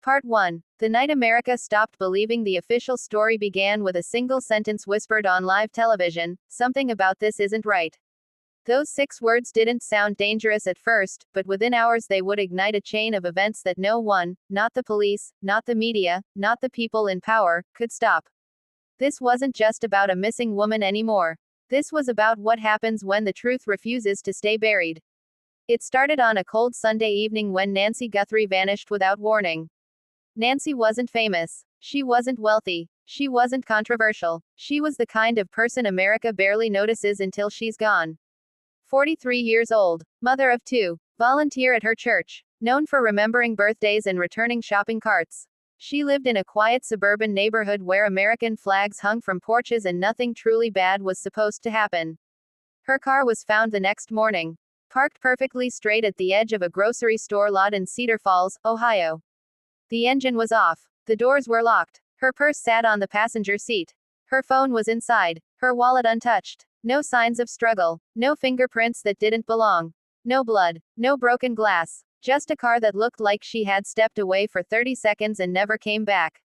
Part 1. The night America stopped believing the official story began with a single sentence whispered on live television: "Something about this isn't right." Those 6 words didn't sound dangerous at first, but within hours they would ignite a chain of events that no one, not the police, not the media, not the people in power, could stop. This wasn't just about a missing woman anymore. This was about what happens when the truth refuses to stay buried. It started on a cold Sunday evening when Nancy Guthrie vanished without warning. Nancy wasn't famous. She wasn't wealthy. She wasn't controversial. She was the kind of person America barely notices until she's gone. 43 years old, mother of 2, volunteer at her church, known for remembering birthdays and returning shopping carts. She lived in a quiet suburban neighborhood where American flags hung from porches and nothing truly bad was supposed to happen. Her car was found the next morning, parked perfectly straight at the edge of a grocery store lot in Cedar Falls, Ohio. The engine was off. The doors were locked. Her purse sat on the passenger seat. Her phone was inside. Her wallet untouched. No signs of struggle. No fingerprints that didn't belong. No blood. No broken glass. Just a car that looked like she had stepped away for 30 seconds and never came back.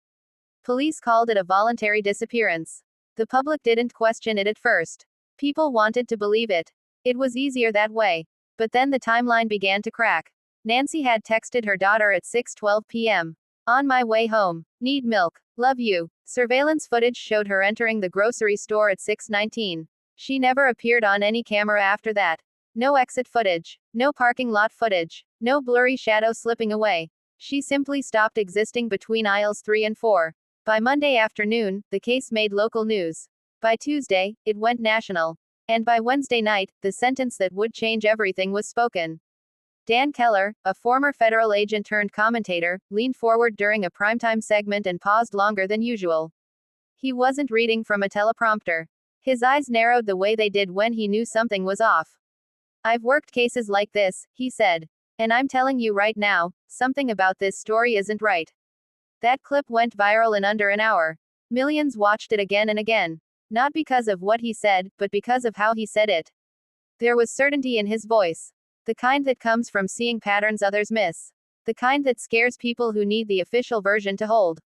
Police called it a voluntary disappearance. The public didn't question it at first. People wanted to believe it. It was easier that way. But then the timeline began to crack. Nancy had texted her daughter at 6:12 p.m. "On my way home. Need milk. Love you." Surveillance footage showed her entering the grocery store at 6:19. She never appeared on any camera after that. No exit footage. No parking lot footage. No blurry shadow slipping away. She simply stopped existing between aisles 3 and 4. By Monday afternoon, the case made local news. By Tuesday, it went national. And by Wednesday night, the sentence that would change everything was spoken. Dan Keller, a former federal agent turned commentator, leaned forward during a primetime segment and paused longer than usual. He wasn't reading from a teleprompter. His eyes narrowed the way they did when he knew something was off. "I've worked cases like this," he said. "And I'm telling you right now, something about this story isn't right." That clip went viral in under an hour. Millions watched it again and again. Not because of what he said, but because of how he said it. There was certainty in his voice. The kind that comes from seeing patterns others miss. The kind that scares people who need the official version to hold.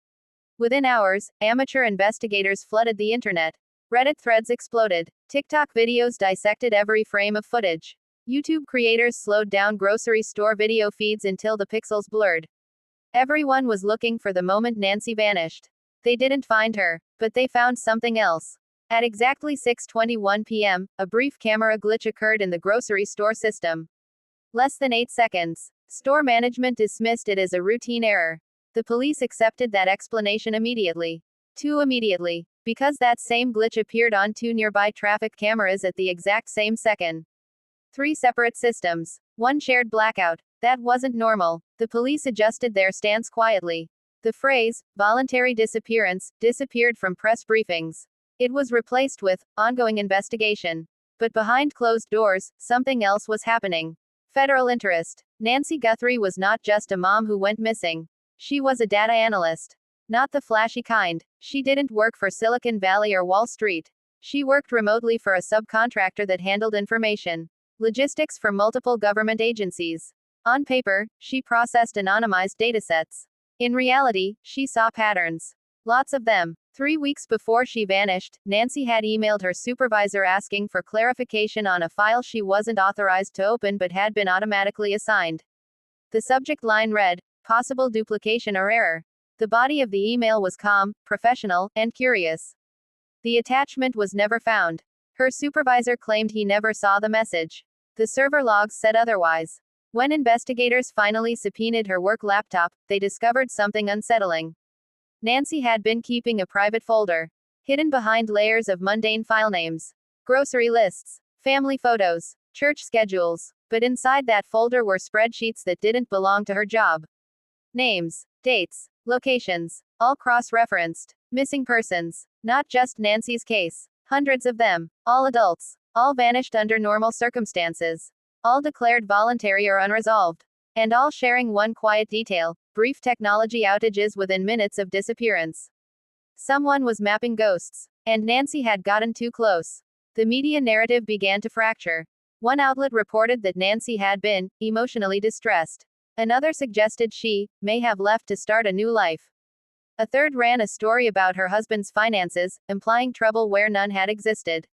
Within hours, amateur investigators flooded the internet. Reddit threads exploded. TikTok videos dissected every frame of footage. YouTube creators slowed down grocery store video feeds until the pixels blurred. Everyone was looking for the moment Nancy vanished. They didn't find her, but they found something else. At exactly 6:21 p.m., a brief camera glitch occurred in the grocery store system. Less than 8 seconds. Store management dismissed it as a routine error. The police accepted that explanation immediately. Too immediately. Because that same glitch appeared on 2 nearby traffic cameras at the exact same second. 3 separate systems. 1 shared blackout. That wasn't normal. The police adjusted their stance quietly. The phrase, "voluntary disappearance," disappeared from press briefings. It was replaced with, "ongoing investigation." But behind closed doors, something else was happening. Federal interest. Nancy Guthrie was not just a mom who went missing. She was a data analyst. Not the flashy kind. She didn't work for Silicon Valley or Wall Street. She worked remotely for a subcontractor that handled information logistics for multiple government agencies. On paper, she processed anonymized datasets. In reality, she saw patterns. Lots of them. 3 weeks before she vanished, Nancy had emailed her supervisor asking for clarification on a file she wasn't authorized to open but had been automatically assigned. The subject line read, "Possible duplication or error." The body of the email was calm, professional, and curious. The attachment was never found. Her supervisor claimed he never saw the message. The server logs said otherwise. When investigators finally subpoenaed her work laptop, they discovered something unsettling. Nancy had been keeping a private folder, hidden behind layers of mundane file names, grocery lists, family photos, church schedules. But inside that folder were spreadsheets that didn't belong to her job. Names, dates, locations, all cross-referenced. Missing persons. Not just Nancy's case. Hundreds of them. All adults. All vanished under normal circumstances. All declared voluntary or unresolved. And all sharing one quiet detail: brief technology outages within minutes of disappearance. Someone was mapping ghosts. And Nancy had gotten too close. The media narrative began to fracture. One outlet reported that Nancy had been emotionally distressed. Another suggested she may have left to start a new life. A third ran a story about her husband's finances, implying trouble where none had existed.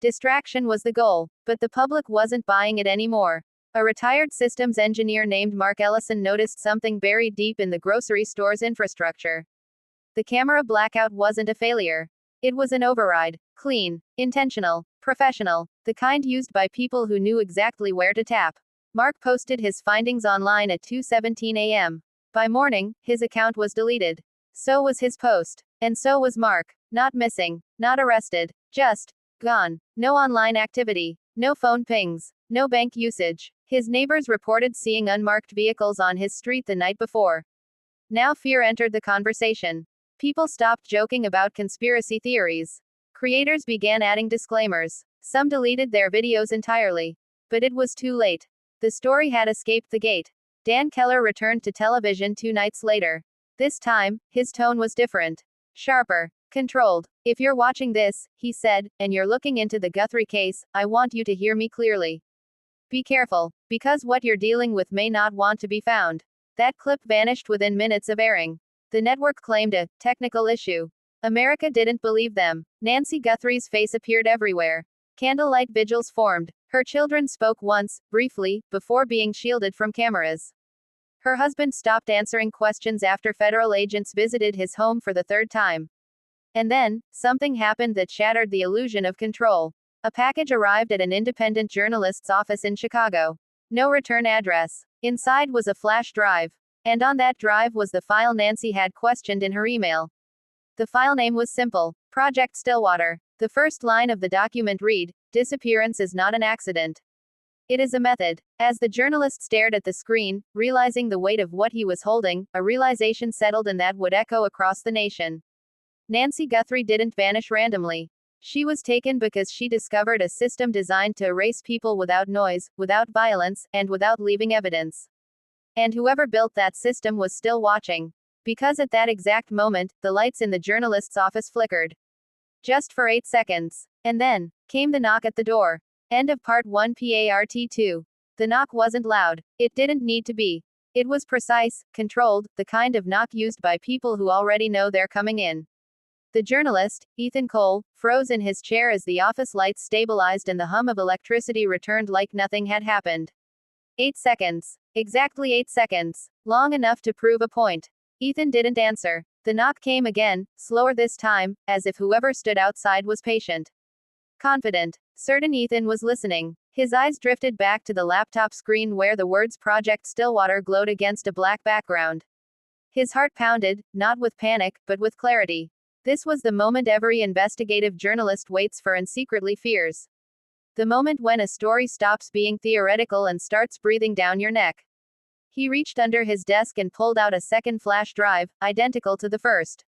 Distraction was the goal, but the public wasn't buying it anymore. A retired systems engineer named Mark Ellison noticed something buried deep in the grocery store's infrastructure. The camera blackout wasn't a failure. It was an override. Clean, intentional, professional, the kind used by people who knew exactly where to tap. Mark posted his findings online at 2:17 a.m. By morning, his account was deleted. So was his post. And so was Mark. Not missing, not arrested, just gone. No online activity, no phone pings, no bank usage. His neighbors reported seeing unmarked vehicles on his street the night before. Now fear entered the conversation. People stopped joking about conspiracy theories. Creators began adding disclaimers. Some deleted their videos entirely. But it was too late. The story had escaped the gate. Dan Keller returned to television 2 nights later. This time, his tone was different. Sharper. Controlled. If you're watching this, he said, and you're looking into the Guthrie case, I want you to hear me clearly. Be careful, because what you're dealing with may not want to be found. That clip vanished within minutes of airing. The network claimed a technical issue. America didn't believe them. Nancy Guthrie's face appeared everywhere. Candlelight vigils formed. Her children spoke once, briefly, before being shielded from cameras. Her husband stopped answering questions after federal agents visited his home for the 3rd time. And then, something happened that shattered the illusion of control. A package arrived at an independent journalist's office in Chicago. No return address. Inside was a flash drive. And on that drive was the file Nancy had questioned in her email. The file name was simple: Project Stillwater. The first line of the document read, "Disappearance is not an accident. It is a method." As the journalist stared at the screen, realizing the weight of what he was holding, a realization settled in that would echo across the nation. Nancy Guthrie didn't vanish randomly. She was taken because she discovered a system designed to erase people without noise, without violence, and without leaving evidence. And whoever built that system was still watching. Because at that exact moment, the lights in the journalist's office flickered. Just for 8 seconds. And then, came the knock at the door. End of part 1 Part 2. The knock wasn't loud. It didn't need to be. It was precise, controlled, the kind of knock used by people who already know they're coming in. The journalist, Ethan Cole, froze in his chair as the office lights stabilized and the hum of electricity returned like nothing had happened. 8 seconds. Exactly 8 seconds. Long enough to prove a point. Ethan didn't answer. The knock came again, slower this time, as if whoever stood outside was patient. Confident. Certain Ethan was listening. His eyes drifted back to the laptop screen where the words Project Stillwater glowed against a black background. His heart pounded, not with panic, but with clarity. This was the moment every investigative journalist waits for and secretly fears. The moment when a story stops being theoretical and starts breathing down your neck. He reached under his desk and pulled out a second flash drive, identical to the first.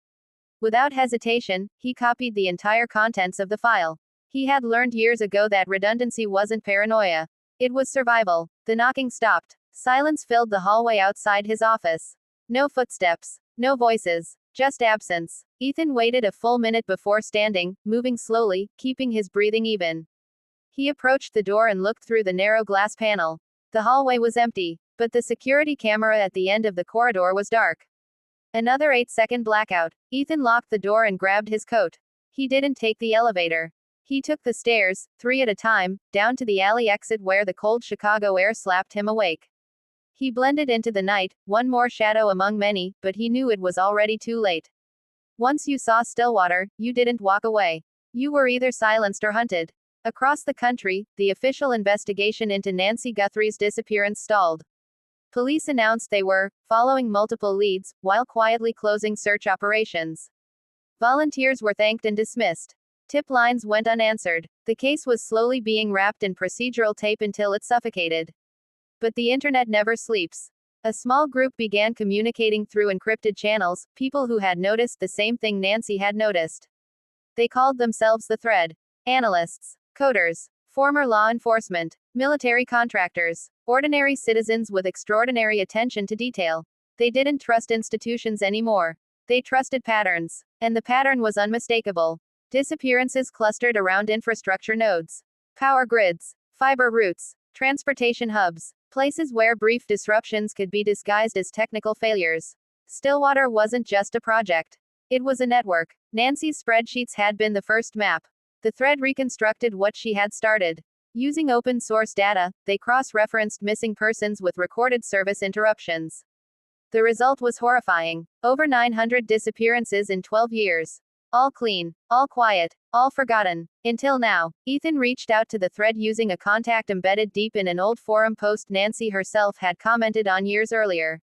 Without hesitation, he copied the entire contents of the file. He had learned years ago that redundancy wasn't paranoia. It was survival. The knocking stopped. Silence filled the hallway outside his office. No footsteps. No voices. Just absence. Ethan waited a full minute before standing, moving slowly, keeping his breathing even. He approached the door and looked through the narrow glass panel. The hallway was empty, but the security camera at the end of the corridor was dark. Another 8-second blackout. Ethan locked the door and grabbed his coat. He didn't take the elevator. He took the stairs, 3 at a time, down to the alley exit where the cold Chicago air slapped him awake. He blended into the night, one more shadow among many, but he knew it was already too late. Once you saw Stillwater, you didn't walk away. You were either silenced or hunted. Across the country, the official investigation into Nancy Guthrie's disappearance stalled. Police announced they were following multiple leads, while quietly closing search operations. Volunteers were thanked and dismissed. Tip lines went unanswered. The case was slowly being wrapped in procedural tape until it suffocated. But the internet never sleeps. A small group began communicating through encrypted channels, people who had noticed the same thing Nancy had noticed. They called themselves the Thread. Analysts, coders, former law enforcement, military contractors, ordinary citizens with extraordinary attention to detail. They didn't trust institutions anymore. They trusted patterns. And the pattern was unmistakable. Disappearances clustered around infrastructure nodes. Power grids. Fiber routes. Transportation hubs. Places where brief disruptions could be disguised as technical failures. Stillwater wasn't just a project. It was a network. Nancy's spreadsheets had been the first map. The thread reconstructed what she had started. Using open source data, they cross-referenced missing persons with recorded service interruptions. The result was horrifying. Over 900 disappearances in 12 years. All clean, all quiet, all forgotten. Until now, Ethan reached out to the thread using a contact embedded deep in an old forum post Nancy herself had commented on years earlier.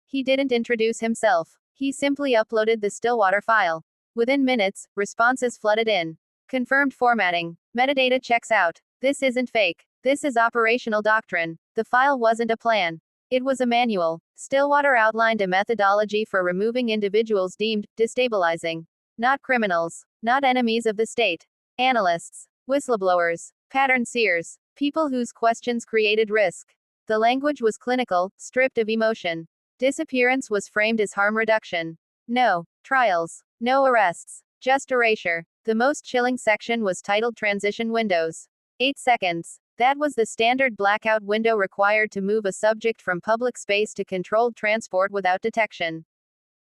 He didn't introduce himself. He simply uploaded the Stillwater file. Within minutes, responses flooded in. Confirmed formatting. Metadata checks out. This isn't fake. This is operational doctrine. The file wasn't a plan. It was a manual. Stillwater outlined a methodology for removing individuals deemed destabilizing. Not criminals. Not enemies of the state. Analysts. Whistleblowers. Pattern seers. People whose questions created risk. The language was clinical, stripped of emotion. Disappearance was framed as harm reduction. No trials. No arrests. Just erasure. The most chilling section was titled Transition Windows. 8 seconds. That was the standard blackout window required to move a subject from public space to controlled transport without detection.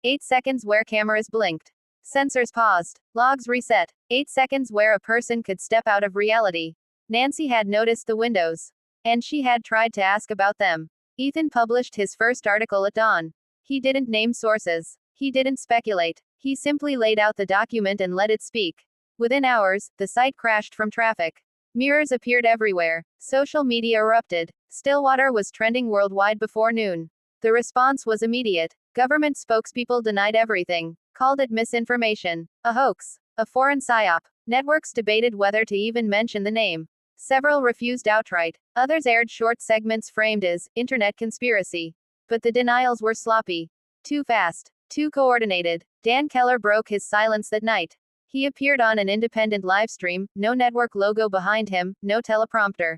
8 seconds where cameras blinked. Sensors paused. Logs reset. 8 seconds where a person could step out of reality. Nancy had noticed the windows. And she had tried to ask about them. Ethan published his first article at dawn. He didn't name sources. He didn't speculate. He simply laid out the document and let it speak. Within hours, the site crashed from traffic. Mirrors appeared everywhere. Social media erupted. Stillwater was trending worldwide before noon. The response was immediate. Government spokespeople denied everything, called it misinformation, a hoax, a foreign psyop. Networks debated whether to even mention the name. Several refused outright. Others aired short segments framed as internet conspiracy. But the denials were sloppy. Too fast. Too coordinated. Dan Keller broke his silence that night. He appeared on an independent livestream, no network logo behind him, no teleprompter.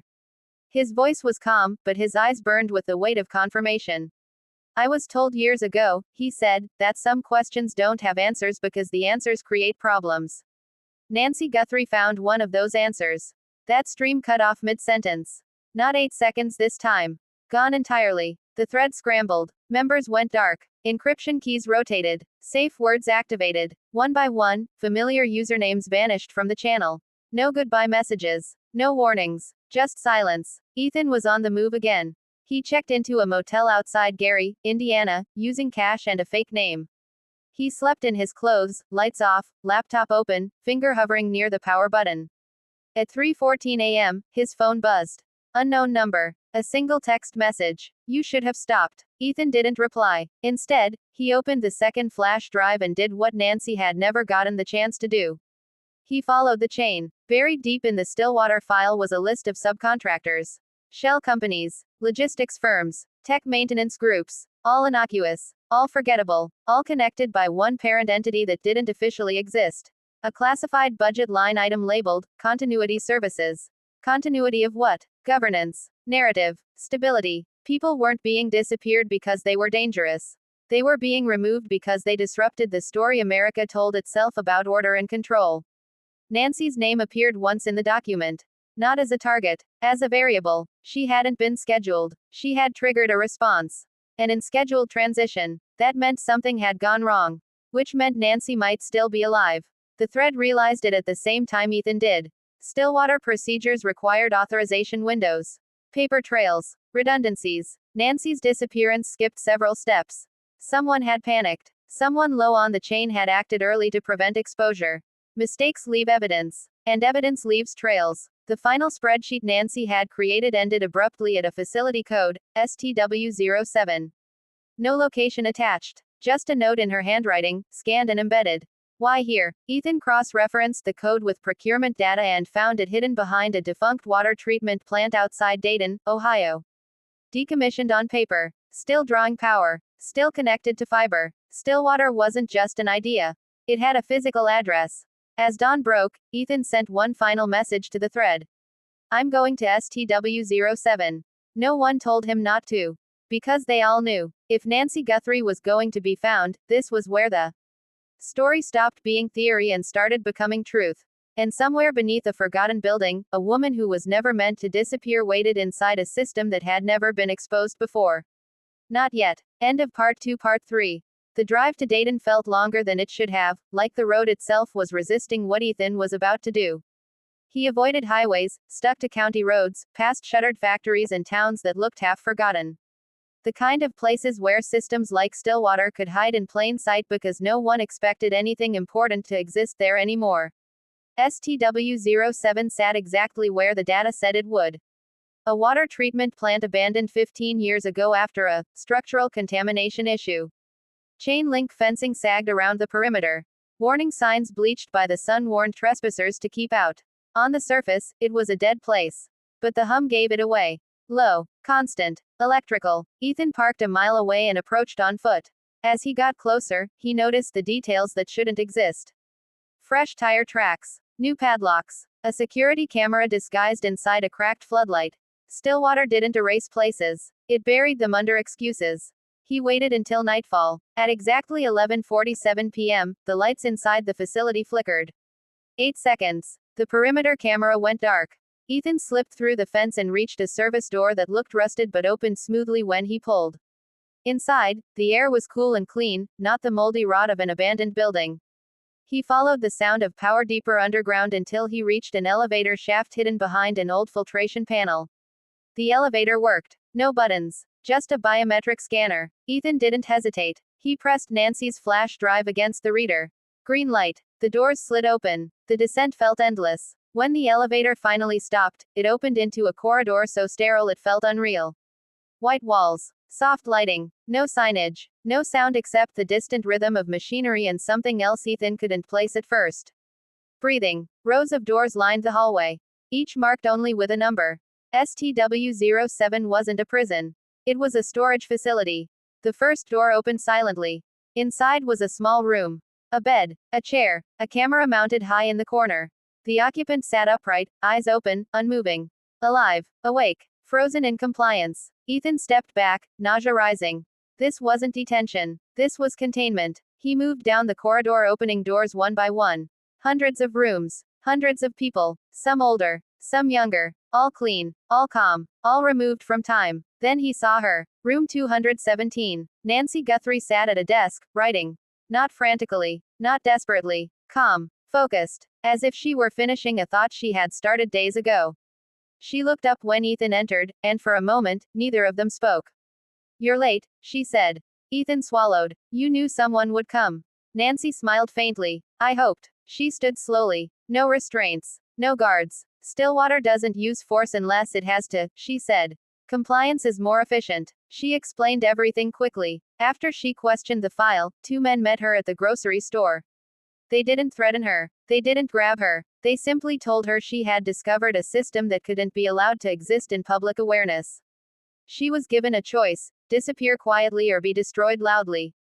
His voice was calm, but his eyes burned with the weight of confirmation. I was told years ago, he said, that some questions don't have answers because the answers create problems. Nancy Guthrie found one of those answers. That stream cut off mid-sentence. Not 8 seconds this time. Gone entirely. The thread scrambled. Members went dark. Encryption keys rotated. Safe words activated. One by one, familiar usernames vanished from the channel. No goodbye messages. No warnings. Just silence. Ethan was on the move again. He checked into a motel outside Gary, Indiana, using cash and a fake name. He slept in his clothes, lights off, laptop open, finger hovering near the power button. At 3:14 a.m., his phone buzzed. Unknown number. A single text message. You should have stopped. Ethan didn't reply. Instead, he opened the second flash drive and did what Nancy had never gotten the chance to do. He followed the chain. Buried deep in the Stillwater file was a list of subcontractors. Shell companies. Logistics firms. Tech maintenance groups. All innocuous. All forgettable. All connected by one parent entity that didn't officially exist. A classified budget line item labeled, Continuity Services. Continuity of what? Governance. Narrative. Stability. People weren't being disappeared because they were dangerous. They were being removed because they disrupted the story America told itself about order and control. Nancy's name appeared once in the document. Not as a target, as a variable. She hadn't been scheduled. She had triggered a response. And in scheduled transition, that meant something had gone wrong. Which meant Nancy might still be alive. The thread realized it at the same time Ethan did. Stillwater procedures required authorization windows. Paper trails. Redundancies. Nancy's disappearance skipped several steps. Someone had panicked. Someone low on the chain had acted early to prevent exposure. Mistakes leave evidence. And evidence leaves trails. The final spreadsheet Nancy had created ended abruptly at a facility code, STW07. No location attached. Just a note in her handwriting, scanned and embedded. Why here? Ethan cross-referenced the code with procurement data and found it hidden behind a defunct water treatment plant outside Dayton, Ohio. Decommissioned on paper. Still drawing power. Still connected to fiber. Stillwater wasn't just an idea. It had a physical address. As dawn broke, Ethan sent one final message to the thread. I'm going to STW07. No one told him not to. Because they all knew. If Nancy Guthrie was going to be found, this was where the story stopped being theory and started becoming truth. And somewhere beneath a forgotten building, a woman who was never meant to disappear waited inside a system that had never been exposed before. Not yet. End of Part 2. Part 3. The drive to Dayton felt longer than it should have, like the road itself was resisting what Ethan was about to do. He avoided highways, stuck to county roads, past shuttered factories and towns that looked half forgotten. The kind of places where systems like Stillwater could hide in plain sight because no one expected anything important to exist there anymore. STW-07 sat exactly where the data said it would. A water treatment plant abandoned 15 years ago after a structural contamination issue. Chain link fencing sagged around the perimeter. Warning signs bleached by the sun warned trespassers to keep out. On the surface, it was a dead place. But the hum gave it away. Low, constant, electrical. Ethan parked a mile away and approached on foot. As he got closer, he noticed the details that shouldn't exist. Fresh tire tracks. New padlocks. A security camera disguised inside a cracked floodlight. Stillwater didn't erase places. It buried them under excuses. He waited until nightfall. At exactly 11:47 p.m., the lights inside the facility flickered. 8 seconds. The perimeter camera went dark. Ethan slipped through the fence and reached a service door that looked rusted but opened smoothly when he pulled. Inside, the air was cool and clean, not the moldy rot of an abandoned building. He followed the sound of power deeper underground until he reached an elevator shaft hidden behind an old filtration panel. The elevator worked. No buttons. Just a biometric scanner. Ethan didn't hesitate. He pressed Nancy's flash drive against the reader. Green light. The doors slid open. The descent felt endless. When the elevator finally stopped, it opened into a corridor so sterile it felt unreal. White walls. Soft lighting. No signage. No sound except the distant rhythm of machinery and something else Ethan couldn't place at first. Breathing. Rows of doors lined the hallway. Each marked only with a number. STW-07 wasn't a prison. It was a storage facility. The first door opened silently. Inside was a small room. A bed, a chair, a camera mounted high in the corner. The occupant sat upright, eyes open, unmoving. Alive, awake, frozen in compliance. Ethan stepped back, nausea rising. This wasn't detention. This was containment. He moved down the corridor, opening doors one by one. Hundreds of rooms. Hundreds of people. Some older. Some younger. All clean. All calm. All removed from time. Then he saw her. Room 217. Nancy Guthrie sat at a desk, writing. Not frantically. Not desperately. Calm. Focused. As if she were finishing a thought she had started days ago. She looked up when Ethan entered, and for a moment, neither of them spoke. You're late, she said. Ethan swallowed. You knew someone would come. Nancy smiled faintly. I hoped. She stood slowly. No restraints. No guards. Stillwater doesn't use force unless it has to, she said. Compliance is more efficient. She explained everything quickly. After she questioned the file, 2 men met her at the grocery store. They didn't threaten her. They didn't grab her. They simply told her she had discovered a system that couldn't be allowed to exist in public awareness. She was given a choice: disappear quietly or be destroyed loudly.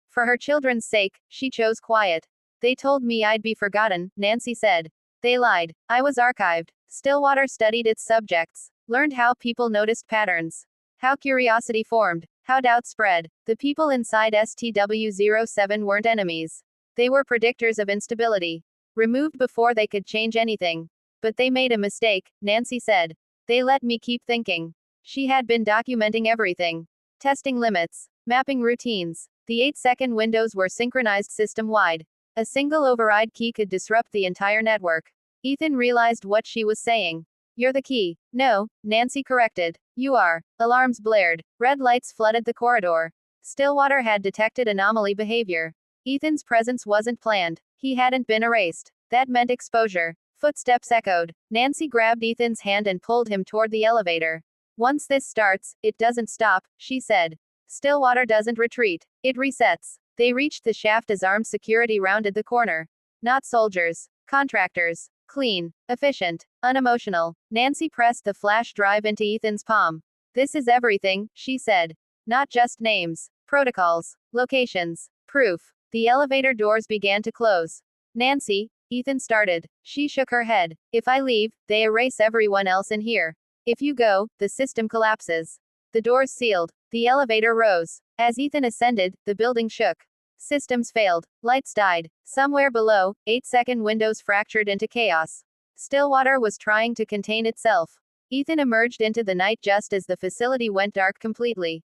For her children's sake, she chose quiet. They told me I'd be forgotten, Nancy said. They lied. I was archived. Stillwater studied its subjects, learned how people noticed patterns, how curiosity formed, how doubt spread. The people inside STW-07 weren't enemies. They were predictors of instability, removed before they could change anything. But they made a mistake, Nancy said. They let me keep thinking. She had been documenting everything, testing limits, mapping routines. The 8-second windows were synchronized system-wide. A single override key could disrupt the entire network. Ethan realized what she was saying. You're the key. No, Nancy corrected. You are. Alarms blared. Red lights flooded the corridor. Stillwater had detected anomaly behavior. Ethan's presence wasn't planned. He hadn't been erased. That meant exposure. Footsteps echoed. Nancy grabbed Ethan's hand and pulled him toward the elevator. Once this starts, it doesn't stop, she said. Stillwater doesn't retreat. It resets. They reached the shaft as armed security rounded the corner. Not soldiers. Contractors. Clean. Efficient. Unemotional. Nancy pressed the flash drive into Ethan's palm. This is everything, she said. Not just names. Protocols. Locations. Proof. The elevator doors began to close. Nancy, Ethan started. She shook her head. If I leave, they erase everyone else in here. If you go, the system collapses. The doors sealed. The elevator rose. As Ethan ascended, the building shook. Systems failed. Lights died. Somewhere below, 8-second windows fractured into chaos. Stillwater was trying to contain itself. Ethan emerged into the night just as the facility went dark completely.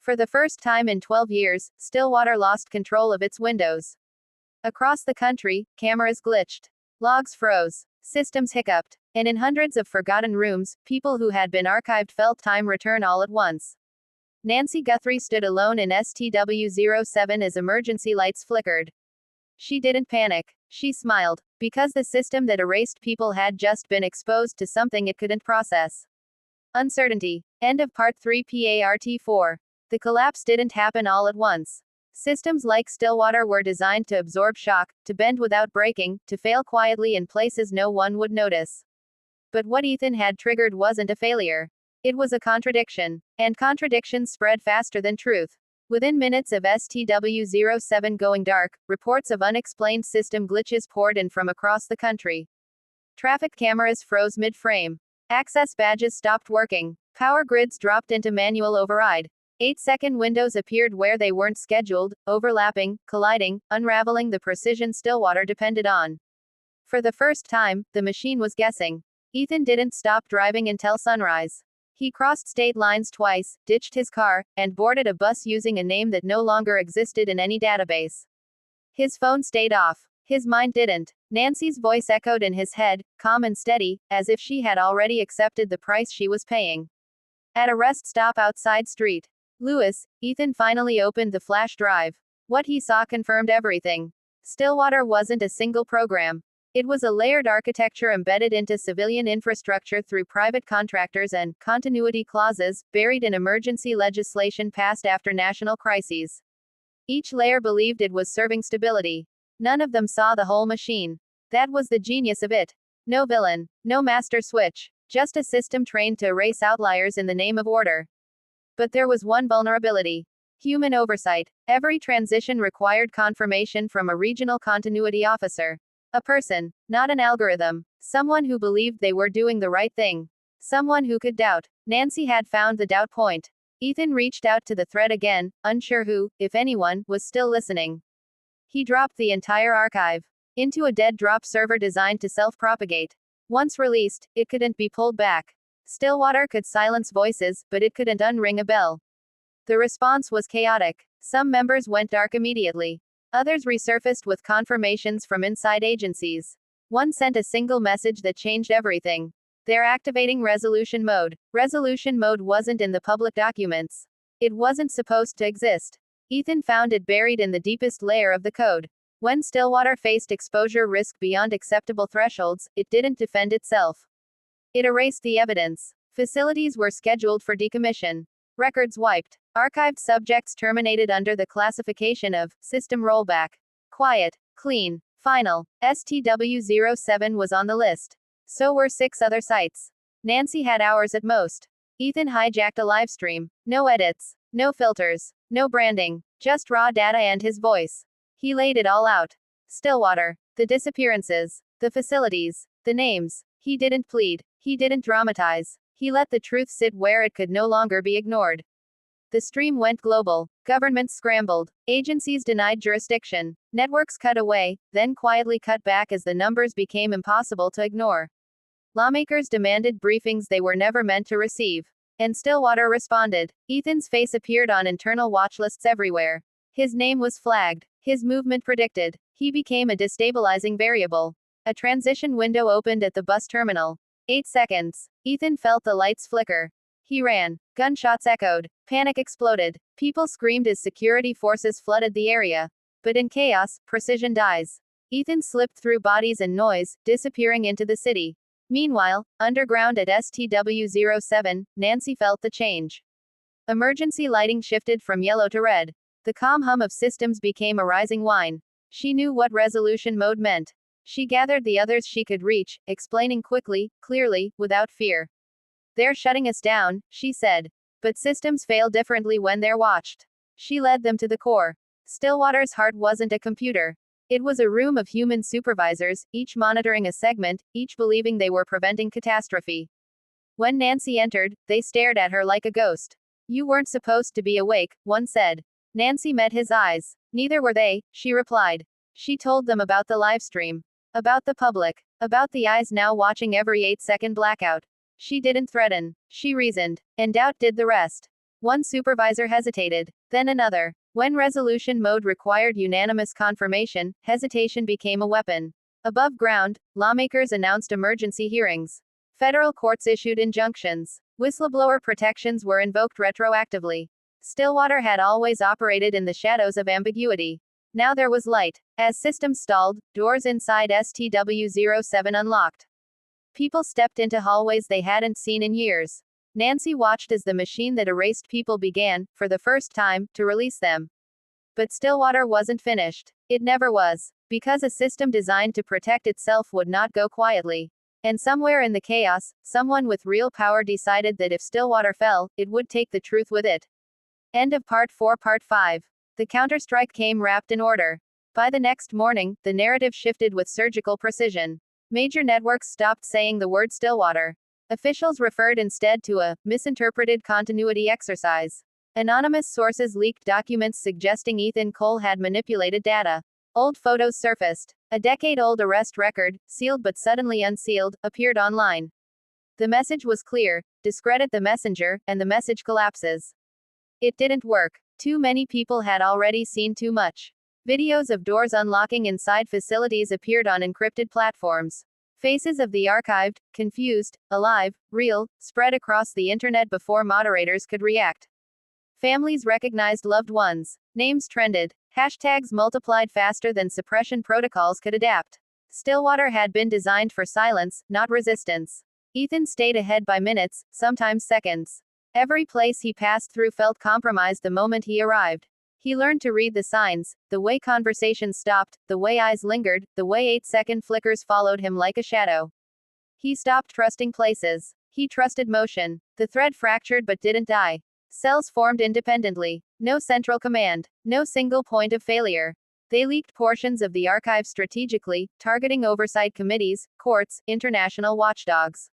For the first time in 12 years, Stillwater lost control of its windows. Across the country, cameras glitched. Logs froze. Systems hiccuped. And in hundreds of forgotten rooms, people who had been archived felt time return all at once. Nancy Guthrie stood alone in STW-07 as emergency lights flickered. She didn't panic. She smiled, because the system that erased people had just been exposed to something it couldn't process. Uncertainty. End of Part 3 Part 4. The collapse didn't happen all at once. Systems like Stillwater were designed to absorb shock, to bend without breaking, to fail quietly in places no one would notice. But what Ethan had triggered wasn't a failure. It was a contradiction. And contradictions spread faster than truth. Within minutes of STW-07 going dark, reports of unexplained system glitches poured in from across the country. Traffic cameras froze mid-frame. Access badges stopped working. Power grids dropped into manual override. 8-second windows appeared where they weren't scheduled, overlapping, colliding, unraveling the precision Stillwater depended on. For the first time, the machine was guessing. Ethan didn't stop driving until sunrise. He crossed state lines twice, ditched his car, and boarded a bus using a name that no longer existed in any database. His phone stayed off. His mind didn't. Nancy's voice echoed in his head, calm and steady, as if she had already accepted the price she was paying. At a rest stop outside Street Lewis, Ethan finally opened the flash drive. What he saw confirmed everything. Stillwater wasn't a single program. It was a layered architecture embedded into civilian infrastructure through private contractors and continuity clauses buried in emergency legislation passed after national crises. Each layer believed it was serving stability. None of them saw the whole machine. That was the genius of it. No villain, no master switch, just a system trained to erase outliers in the name of order. But there was one vulnerability. Human oversight. Every transition required confirmation from a regional continuity officer. A person, not an algorithm. Someone who believed they were doing the right thing. Someone who could doubt. Nancy had found the doubt point. Ethan reached out to the thread again, unsure who, if anyone, was still listening. He dropped the entire archive into a dead drop server designed to self-propagate. Once released, it couldn't be pulled back. Stillwater could silence voices, but it couldn't unring a bell. The response was chaotic. Some members went dark immediately. Others resurfaced with confirmations from inside agencies. One sent a single message that changed everything. They're activating resolution mode. Resolution mode wasn't in the public documents. It wasn't supposed to exist. Ethan found it buried in the deepest layer of the code. When Stillwater faced exposure risk beyond acceptable thresholds, it didn't defend itself. It erased the evidence. Facilities were scheduled for decommission. Records wiped. Archived subjects terminated under the classification of system rollback. Quiet, clean, final. STW-07 was on the list. So were 6 other sites. Nancy had hours at most. Ethan hijacked a livestream. No edits, no filters, no branding, just raw data and his voice. He laid it all out. Stillwater, the disappearances, the facilities, the names. He didn't plead. He didn't dramatize. He let the truth sit where it could no longer be ignored. The stream went global. Governments scrambled. Agencies denied jurisdiction. Networks cut away, then quietly cut back as the numbers became impossible to ignore. Lawmakers demanded briefings they were never meant to receive. And Stillwater responded. Ethan's face appeared on internal watch lists everywhere. His name was flagged. His movement predicted. He became a destabilizing variable. A transition window opened at the bus terminal. 8 seconds. Ethan felt the lights flicker. He ran. Gunshots echoed. Panic exploded. People screamed as security forces flooded the area. But in chaos, precision dies. Ethan slipped through bodies and noise, disappearing into the city. Meanwhile, underground at STW-07, Nancy felt the change. Emergency lighting shifted from yellow to red. The calm hum of systems became a rising whine. She knew what resolution mode meant. She gathered the others she could reach, explaining quickly, clearly, without fear. They're shutting us down, she said. But systems fail differently when they're watched. She led them to the core. Stillwater's heart wasn't a computer. It was a room of human supervisors, each monitoring a segment, each believing they were preventing catastrophe. When Nancy entered, they stared at her like a ghost. You weren't supposed to be awake, one said. Nancy met his eyes. Neither were they, she replied. She told them about the live stream. About the public. About the eyes now watching every 8-second blackout. She didn't threaten. She reasoned. And doubt did the rest. One supervisor hesitated. Then another. When resolution mode required unanimous confirmation, hesitation became a weapon. Above ground, lawmakers announced emergency hearings. Federal courts issued injunctions. Whistleblower protections were invoked retroactively. Stillwater had always operated in the shadows of ambiguity. Now there was light. As systems stalled, doors inside STW-07 unlocked. People stepped into hallways they hadn't seen in years. Nancy watched as the machine that erased people began, for the first time, to release them. But Stillwater wasn't finished. It never was. Because a system designed to protect itself would not go quietly. And somewhere in the chaos, someone with real power decided that if Stillwater fell, it would take the truth with it. End of Part 4. Part 5. The counterstrike came wrapped in order. By the next morning, the narrative shifted with surgical precision. Major networks stopped saying the word Stillwater. Officials referred instead to a misinterpreted continuity exercise. Anonymous sources leaked documents suggesting Ethan Cole had manipulated data. Old photos surfaced. A decade-old arrest record, sealed but suddenly unsealed, appeared online. The message was clear: discredit the messenger, and the message collapses. It didn't work. Too many people had already seen too much. Videos of doors unlocking inside facilities appeared on encrypted platforms. Faces of the archived, confused, alive, real, spread across the internet before moderators could react. Families recognized loved ones. Names trended. Hashtags multiplied faster than suppression protocols could adapt. Stillwater had been designed for silence, not resistance. Ethan stayed ahead by minutes, sometimes seconds. Every place he passed through felt compromised the moment he arrived. He learned to read the signs, the way conversations stopped, the way eyes lingered, the way 8-second flickers followed him like a shadow. He stopped trusting places. He trusted motion. The thread fractured but didn't die. Cells formed independently. No central command. No single point of failure. They leaked portions of the archive strategically, targeting oversight committees, courts, international watchdogs.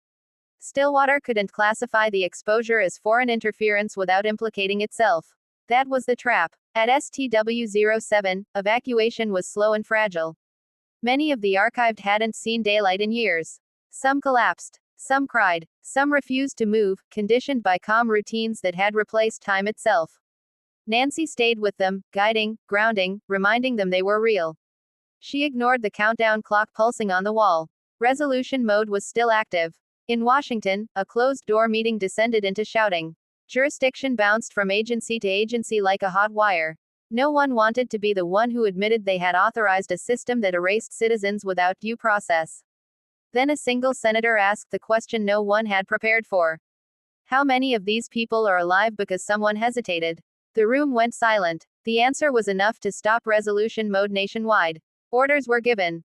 Stillwater couldn't classify the exposure as foreign interference without implicating itself. That was the trap. At STW-07, evacuation was slow and fragile. Many of the archived hadn't seen daylight in years. Some collapsed. Some cried. Some refused to move, conditioned by calm routines that had replaced time itself. Nancy stayed with them, guiding, grounding, reminding them they were real. She ignored the countdown clock pulsing on the wall. Resolution mode was still active. In Washington, a closed-door meeting descended into shouting. Jurisdiction bounced from agency to agency like a hot wire. No one wanted to be the one who admitted they had authorized a system that erased citizens without due process. Then a single senator asked the question no one had prepared for. How many of these people are alive because someone hesitated? The room went silent. The answer was enough to stop resolution mode nationwide. Orders were given.